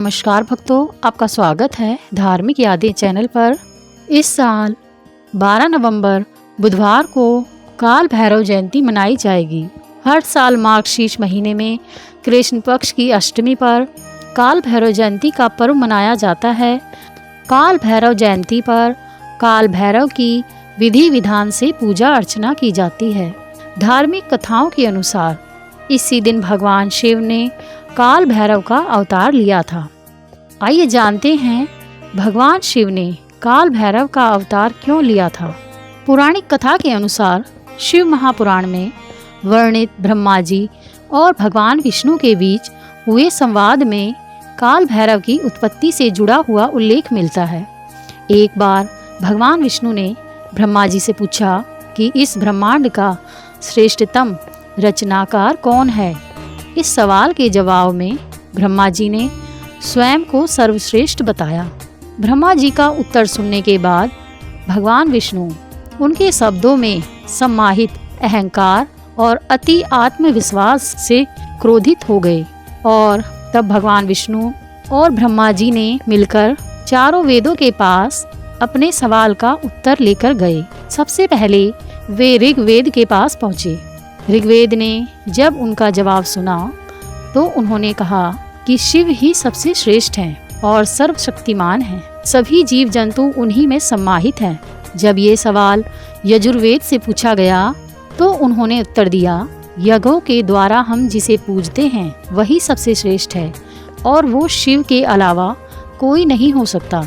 नमस्कार भक्तों, आपका स्वागत है धार्मिक यादें चैनल पर। इस साल 12 नवंबर बुधवार को काल भैरव जयंती मनाई जाएगी। हर साल मार्गशीर्ष महीने में कृष्ण पक्ष की अष्टमी पर काल भैरव जयंती का पर्व मनाया जाता है। काल भैरव जयंती पर काल भैरव की विधि विधान से पूजा अर्चना की जाती है। धार्मिक कथाओं के अनुसार इसी दिन भगवान शिव ने काल भैरव का अवतार लिया था। आइए जानते हैं भगवान शिव ने काल भैरव का अवतार क्यों लिया था। पौराणिक कथा के अनुसार शिव महापुराण में वर्णित ब्रह्मा जी और भगवान विष्णु के बीच हुए संवाद में काल भैरव की उत्पत्ति से जुड़ा हुआ उल्लेख मिलता है। एक बार भगवान विष्णु ने ब्रह्मा जी से पूछा कि इस ब्रह्मांड का श्रेष्ठतम रचनाकार कौन है। इस सवाल के जवाब में ब्रह्मा जी ने स्वयं को सर्वश्रेष्ठ बताया। ब्रह्मा जी का उत्तर सुनने के बाद भगवान विष्णु उनके शब्दों में सम्माहित अहंकार और अति आत्मविश्वास से क्रोधित हो गए और तब भगवान विष्णु और ब्रह्मा जी ने मिलकर चारों वेदों के पास अपने सवाल का उत्तर लेकर गए। सबसे पहले वे ऋग्वेद के पास पहुँचे। ऋग्वेद ने जब उनका जवाब सुना तो उन्होंने कहा कि शिव ही सबसे श्रेष्ठ हैं और सर्वशक्तिमान हैं। सभी जीव जंतु उन्हीं में सम्माहित हैं। जब ये सवाल यजुर्वेद से पूछा गया तो उन्होंने उत्तर दिया, यज्ञों के द्वारा हम जिसे पूजते हैं वही सबसे श्रेष्ठ है और वो शिव के अलावा कोई नहीं हो सकता।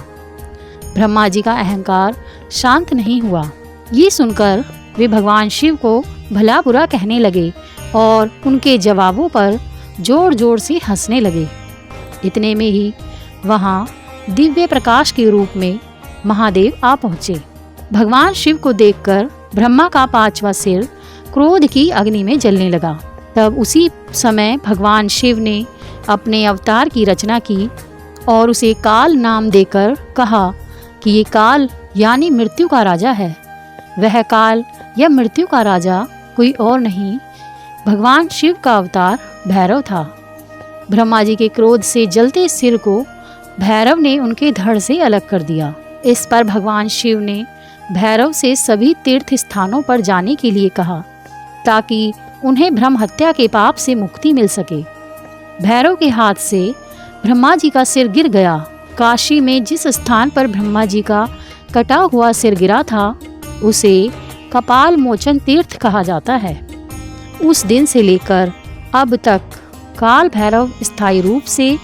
ब्रह्मा जी का अहंकार शांत नहीं हुआ। ये सुनकर वे भगवान शिव को भला बुरा कहने लगे और उनके जवाबों पर जोर जोर से हंसने लगे। इतने में ही वहाँ दिव्य प्रकाश के रूप में महादेव आ पहुँचे। भगवान शिव को देखकर ब्रह्मा का 5वां सिर क्रोध की अग्नि में जलने लगा। तब उसी समय भगवान शिव ने अपने अवतार की रचना की और उसे काल नाम देकर कहा कि ये काल यानी मृत्यु का राजा है। वह काल या मृत्यु का राजा कोई और नहीं, भगवान शिव का अवतार भैरव था। ब्रह्मा जी के क्रोध से जलते सिर को भैरव ने उनके धड़ से अलग कर दिया। इस पर भगवान शिव ने भैरव से सभी तीर्थ स्थानों पर जाने के लिए कहा ताकि उन्हें ब्रह्म हत्या के पाप से मुक्ति मिल सके। भैरव के हाथ से ब्रह्मा जी का सिर गिर गया। काशी में जिस स्थान पर ब्रह्मा जी का कटा हुआ सिर गिरा था उसे कपाल मोचन तीर्थ कहा जाता है। उस दिन से लेकर अब तक काल भैरव स्थायी रूप से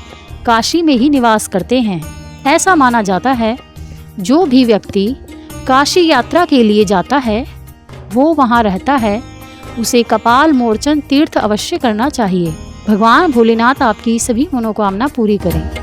काशी में ही निवास करते हैं। ऐसा माना जाता है जो भी व्यक्ति काशी यात्रा के लिए जाता है वो वहाँ रहता है, उसे कपाल मोचन तीर्थ अवश्य करना चाहिए। भगवान भोलेनाथ आपकी सभी मनोकामना पूरी करें।